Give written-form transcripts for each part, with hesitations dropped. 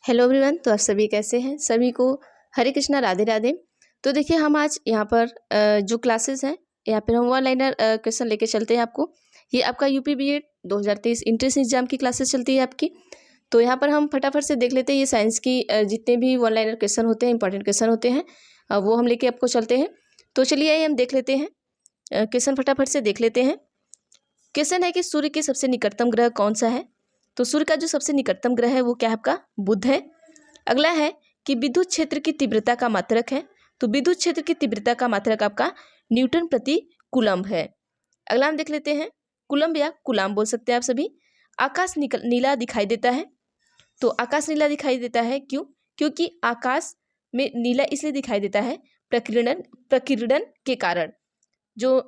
Hello everyone. तो आप सभी कैसे हैं? सभी को हरे कृष्णा, राधे राधे। तो देखिए, हम आज यहाँ पर जो क्लासेस हैं, यहाँ पर हम वन लाइनर क्वेश्चन लेके चलते हैं आपको। ये आपका यूपी बीएड 2023 इंट्रेंस एग्जाम की क्लासेस चलती है आपकी। तो यहाँ पर हम फटाफट से देख लेते हैं ये साइंस की जितने भी वन लाइनर क्वेश्चन होते हैं, इंपॉर्टेंट क्वेश्चन होते हैं, वो हम लेके आपको चलते हैं। तो चलिए आइए हम देख लेते हैं क्वेश्चन, फटाफट से देख लेते हैं। क्वेश्चन है कि सूर्य के सबसे निकटतम ग्रह कौन सा है? तो सूर्य का जो सबसे निकटतम ग्रह है वो क्या है? आपका बुध है। अगला है कि विद्युत क्षेत्र की तीव्रता का मात्रक है। तो विद्युत क्षेत्र की तीव्रता का मात्रक आपका न्यूटन प्रति कूलम्ब है। अगला हम देख लेते हैं, कूलम्ब या कूलाम बोल सकते हैं आप सभी। आकाश नीला दिखाई देता है। तो आकाश नीला दिखाई देता है क्यों? क्योंकि आकाश में नीला इसलिए दिखाई देता है प्रकीर्णन के कारण। जो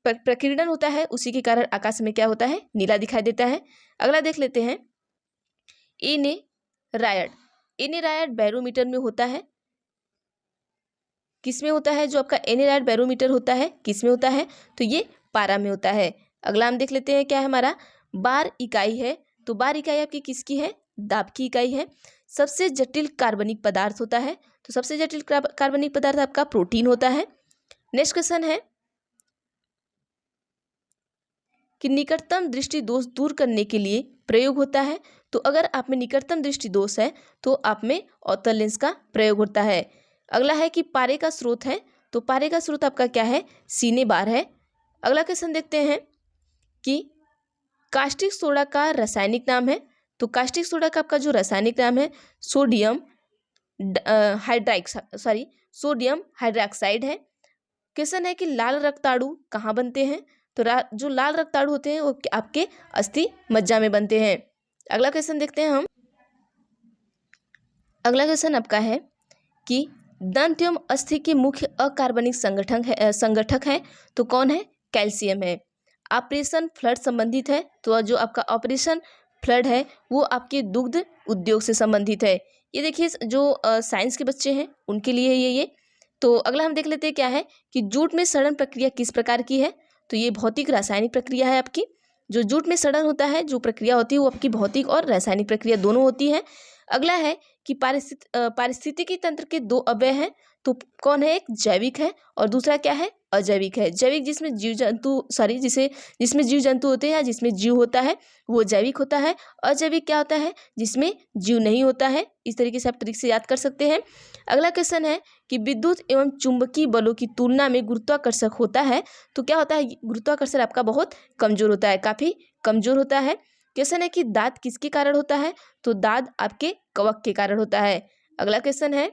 प्रकीर्णन होता है उसी के कारण आकाश में क्या होता है? नीला दिखाई देता है। अगला देख लेते हैं, एनेरायड बैरोमीटर में होता है। किस में होता है? जो आपका एनेरायड बैरोमीटर होता है किस में होता है? तो ये पारा में होता है। अगला हम देख लेते हैं, क्या है हमारा? बार इकाई है। तो बार इकाई आपकी किसकी है? दाब की इकाई है। सबसे जटिल कार्बनिक पदार्थ होता है। तो सबसे जटिल कार्बनिक पदार्थ आपका प्रोटीन होता है। नेक्स्ट क्वेश्चन है कि निकटतम दृष्टि दोष दूर करने के लिए प्रयोग होता है। तो अगर आप में निकटतम दृष्टि दोष है तो आप में अवतल लेंस का प्रयोग होता है। अगला है कि पारे का स्रोत है। तो पारे का स्रोत आपका क्या है? सीने बार है। अगला क्वेश्चन देखते हैं कि कास्टिक सोडा का रासायनिक नाम है। तो कास्टिक सोडा का आपका जो रासायनिक नाम है सोडियम हाइड्रोक्साइड है। क्वेश्चन है कि लाल रक्ताणु कहाँ बनते हैं? तो जो लाल रक्ताणु होते हैं वो आपके अस्थि मज्जा में बनते हैं। अगला क्वेश्चन देखते हैं हम। अगला क्वेश्चन आपका है कि दंत एवं अस्थि के मुख्य अकार्बनिक संगठक है। तो कौन है? कैल्शियम है। ऑपरेशन फ्लड संबंधित है। तो जो आपका ऑपरेशन फ्लड है वो आपके दुग्ध उद्योग से संबंधित है। ये देखिए, जो साइंस के बच्चे हैं उनके लिए ये तो अगला हम देख लेते हैं, क्या है कि जूट में सड़न प्रक्रिया किस प्रकार की है? तो ये भौतिक रासायनिक प्रक्रिया है आपकी। जो जूट में सड़न होता है, जो प्रक्रिया होती है वो आपकी भौतिक और रासायनिक प्रक्रिया दोनों होती है। अगला है कि पारिस्थितिकी तंत्र के दो अवयव हैं। तो कौन है? एक जैविक है और दूसरा क्या है? अजैविक है। जैविक जिसमें जिसमें जीव जंतु होते हैं या जिसमें जीव होता है वो जैविक होता है। अजैविक क्या होता है? जिसमें जीव नहीं होता है। इस तरीके से आप ट्रिक से याद कर सकते हैं। अगला क्वेश्चन है कि विद्युत एवं चुंबकीय बलों की तुलना में गुरुत्वाकर्षण होता है। तो क्या होता है? गुरुत्वाकर्षण आपका बहुत कमजोर होता है, काफी कमजोर होता है। क्वेश्चन है कि दाद किसके कारण होता है? तो दाद आपके कवक के कारण होता है। अगला क्वेश्चन है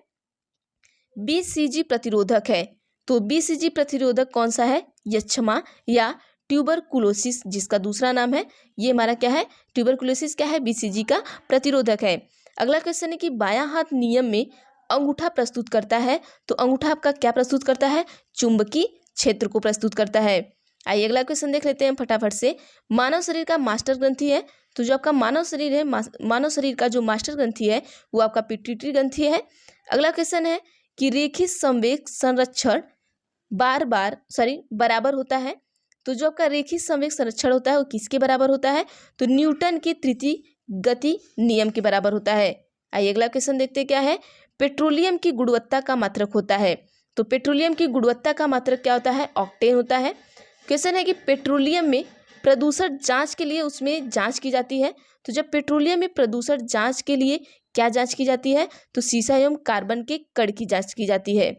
बीसीजी प्रतिरोधक है। तो बीसीजी प्रतिरोधक कौन सा है? यक्ष्मा या ट्यूबरकुलोसिस जिसका दूसरा नाम है, ये हमारा क्या है? ट्यूबरकुलोसिस क्या है? बीसीजी का प्रतिरोधक है। अगला क्वेश्चन है कि बायां हाथ नियम में अंगूठा प्रस्तुत करता है। तो अंगूठा आपका क्या प्रस्तुत करता है? चुंबकीय क्षेत्र को प्रस्तुत करता है। आइए अगला क्वेश्चन देख लेते हैं फटाफट से। मानव शरीर का मास्टर ग्रंथि है। तो जो आपका मानव शरीर है, मानव शरीर का जो मास्टर ग्रंथि है वो आपका पिट्यूटरी ग्रंथि है। अगला क्वेश्चन है कि रेखित संवेग संरक्षण बराबर होता है। तो जो आपका रेखित संवेग संरक्षण होता है वो किसके बराबर होता है? तो न्यूटन के तृतीय गति नियम के बराबर होता है। आइए अगला क्वेश्चन देखते हैं, क्या है? पेट्रोलियम की गुणवत्ता का मात्रक होता है। तो पेट्रोलियम की गुणवत्ता का मात्रक क्या होता है? ऑक्टेन होता है। क्वेश्चन है कि पेट्रोलियम में प्रदूषण जांच के लिए उसमें जांच की जाती है। तो जब पेट्रोलियम में प्रदूषण जांच के लिए क्या जांच की जाती है? तो सीसा एवं कार्बन के कण की जांच की जाती है।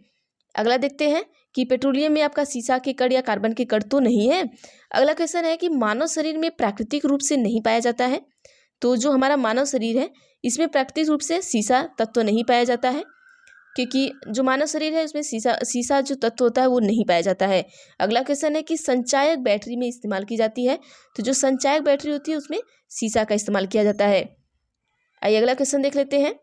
अगला देखते हैं कि पेट्रोलियम में आपका सीसा के कण या कार्बन के कण तो नहीं है। अगला क्वेश्चन है कि मानव शरीर में प्राकृतिक रूप से नहीं पाया जाता है। तो जो हमारा मानव शरीर है इसमें प्राकृतिक रूप से सीसा तत्व नहीं पाया जाता है, क्योंकि जो मानव शरीर है उसमें सीसा जो तत्व होता है वो नहीं पाया जाता है। अगला क्वेश्चन है कि संचायक बैटरी में इस्तेमाल की जाती है। तो जो संचायक बैटरी होती है उसमें सीसा का इस्तेमाल किया जाता है। आइए अगला क्वेश्चन देख लेते हैं।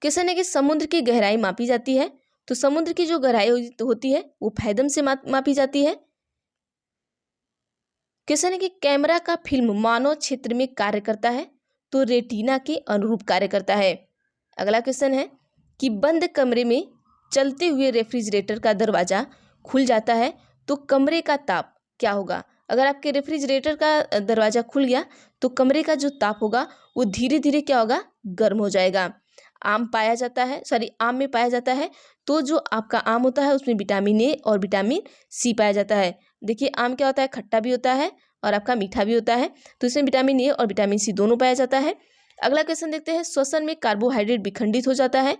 क्वेश्चन है कि समुद्र की गहराई मापी जाती है। तो समुद्र की जो गहराई होती है वो फैथम से मापी जाती है। क्वेश्चन है कि कैमरा का फिल्म मानव क्षेत्र में कार्य करता है। तो रेटिना के अनुरूप कार्य करता है। अगला क्वेश्चन है कि बंद कमरे में चलते हुए रेफ्रिजरेटर का दरवाजा खुल जाता है तो कमरे का ताप क्या होगा? अगर आपके रेफ्रिजरेटर का दरवाज़ा खुल गया तो कमरे का जो ताप होगा वो धीरे धीरे क्या होगा, गर्म हो जाएगा। आम में पाया जाता है, तो जो आपका आम होता है उसमें विटामिन ए और विटामिन सी पाया जाता है। देखिए आम क्या होता है, खट्टा भी होता है और आपका मीठा भी होता है, तो इसमें विटामिन ए और विटामिन सी दोनों पाया जाता है। अगला क्वेश्चन देखते हैं, श्वसन में कार्बोहाइड्रेट विखंडित हो जाता है।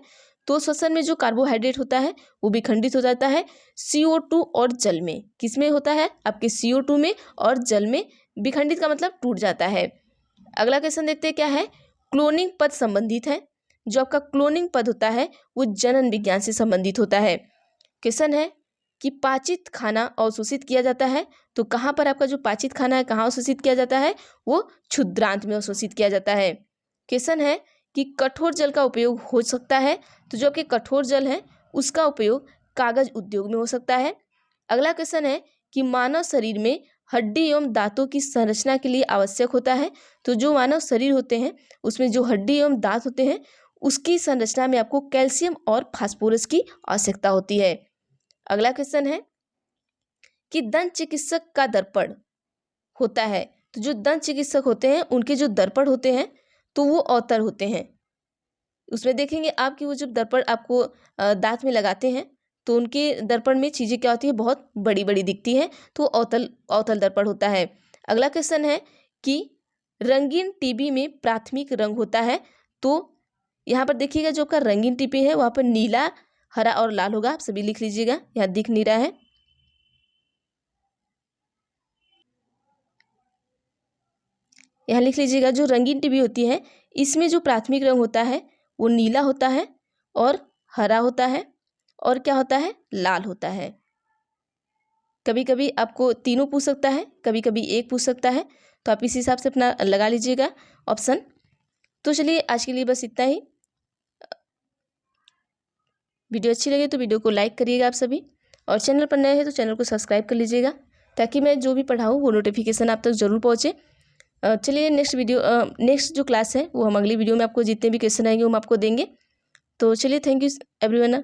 तो श्वसन में जो कार्बोहाइड्रेट होता है वो विखंडित हो जाता है CO2 और जल में। किसमें होता है, आपके CO2 में और जल में। विखंडित का मतलब टूट जाता है। अगला क्वेश्चन देखते हैं क्या है, क्लोनिंग पद संबंधित है। जो आपका क्लोनिंग पद होता है वो जनन विज्ञान से संबंधित होता है। क्वेश्चन है कि पाचित खाना अवशोषित किया जाता है, तो कहाँ पर आपका जो पाचित खाना है कहाँ अवशोषित किया जाता है, वो क्षुद्रांत में अवशोषित किया जाता है। क्वेश्चन है कि कठोर जल का उपयोग हो सकता है, तो जो आपके कठोर जल है उसका उपयोग कागज उद्योग में हो सकता है। अगला क्वेश्चन है कि मानव शरीर में हड्डी एवं दांतों की संरचना के लिए आवश्यक होता है, तो जो मानव शरीर होते हैं उसमें जो हड्डी एवं दांत होते हैं उसकी संरचना में आपको कैल्शियम और फास्फोरस की आवश्यकता होती है। अगला क्वेश्चन है कि दंत चिकित्सक का दर्पण होता है, तो जो दंत चिकित्सक होते हैं उनके जो दर्पण होते हैं तो वो अवतल होते हैं। उसमें देखेंगे आपकी वो जब दर्पण आपको दांत में लगाते हैं तो उनके दर्पण में चीज़ें क्या होती है, बहुत बड़ी बड़ी दिखती हैं, तो अवतल दर्पण होता है। अगला क्वेश्चन है कि रंगीन टीवी में प्राथमिक रंग होता है, तो यहाँ पर देखिएगा जो आपका रंगीन टीवी है वहाँ पर नीला, हरा और लाल होगा। आप सभी लिख लीजिएगा, यहाँ दिख नहीं रहा है। यहाँ लिख लीजिएगा, जो रंगीन टीवी होती है इसमें जो प्राथमिक रंग होता है वो नीला होता है और हरा होता है और क्या होता है, लाल होता है। कभी कभी आपको तीनों पूछ सकता है, कभी कभी एक पूछ सकता है, तो आप इस हिसाब से अपना लगा लीजिएगा ऑप्शन। तो चलिए आज के लिए बस इतना ही। वीडियो अच्छी लगे तो वीडियो को लाइक करिएगा आप सभी, और चैनल पर नए हैं तो चैनल को सब्सक्राइब कर लीजिएगा, ताकि मैं जो भी पढ़ाऊँ वो नोटिफिकेशन आप तक ज़रूर पहुँचे। चलिए नेक्स्ट जो क्लास है वो हम अगली वीडियो में आपको जितने भी क्वेश्चन आएंगे वो हम आपको देंगे। तो चलिए, थैंक यू एवरीवन।